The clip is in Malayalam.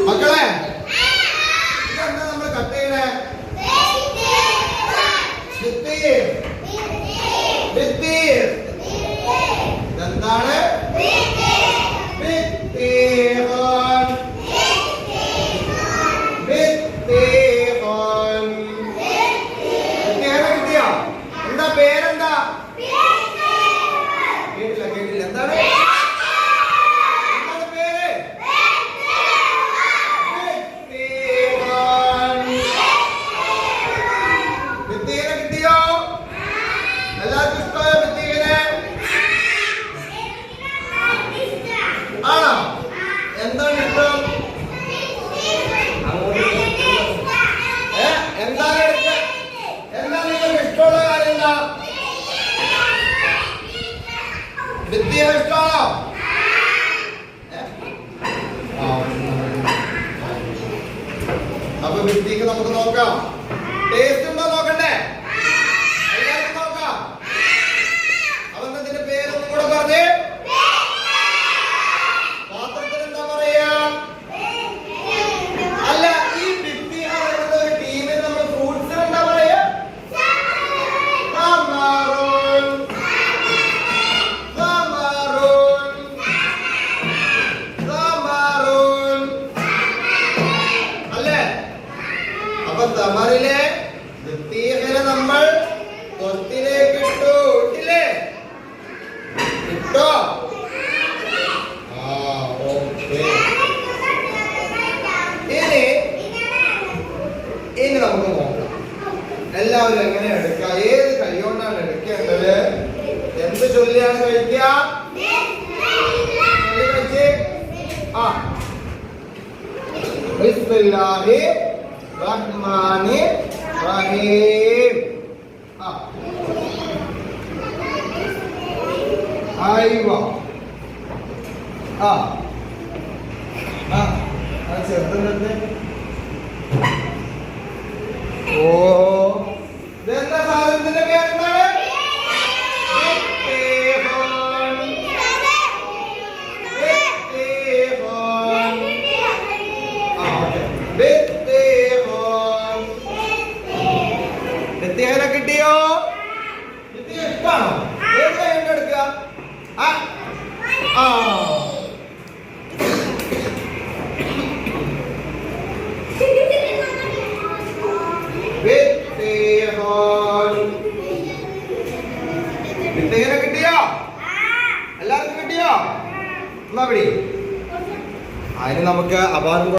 മക്കളെ ഇതെന്താ നമ്മൾ കട്ട് ചെയ്യണേ? ഇതെന്താണ്? എന്താ പേരെന്താ? കേട്ടില്ല കേട്ടില്ല. എന്താണ് പേര്? വിത്തീനെ കിട്ടിയോ? എല്ലാവർക്കും ഇഷ്ടമായ വിത്തീനെ ആണോ? എന്താണ് ഇഷ്ടം? എന്താണ് നിങ്ങൾക്ക് ഇഷ്ടമുള്ള കാര്യം? എന്താ വിത്തിയെ ഇഷ്ടമാണോ? അപ്പൊ വിത്തിക്ക് നമുക്ക് നോക്കാം. ടേസ്റ്റ് ഉണ്ടോ നോക്കണ്ടേ? എല്ലാവർക്കും നോക്കാം. അപ്പൊ ഇതിന്റെ പേരൊന്നും കൂടെ പറഞ്ഞേ. പാത്രത്തിൽ എന്താ പറയാ? അല്ല, ഈ വിത്തി പറയുന്നത് ഒരു ടീമിൽ നമ്മൾ ഫ്രൂട്ട്സിന് എന്താ പറയാ? തമാറോൺ. തമാറോൺ. തമാറോൺ അല്ലേ? അപ്പൊ തമറിലെ വിത്തിയെ നമ്മൾ തൊട്ടിലേക്ക് ഇട്ടു. ഇട്ടില്ലേ? ഇട്ടോ? ഇനി നമുക്ക് നോക്കാം എല്ലാവരും എങ്ങനെ എടുക്കാം, ഏത് കൈകൊണ്ടാണ് എടുക്കേണ്ടത്, എന്ത് ചൊല്ലിയാണ് കഴിക്കുക? ബിസ്മില്ലാഹി റഹ്മാനി റഹീം. ചെറുതന്നെ. ഓ, ഇതെന്താ സാധനത്തിന്റെ പേരെന്താണ്? വിത്തിയെ കിട്ടിയോ? വിത്തിയെ ഇഷ്ടാണോ? ഏത് കൈകൊണ്ട് എടുക്കുക? വിത്തിയെ കിട്ടിയോ? എല്ലാവർക്കും കിട്ടിയോ? എന്നാ പിടി. അതിന് നമുക്ക് അപാരം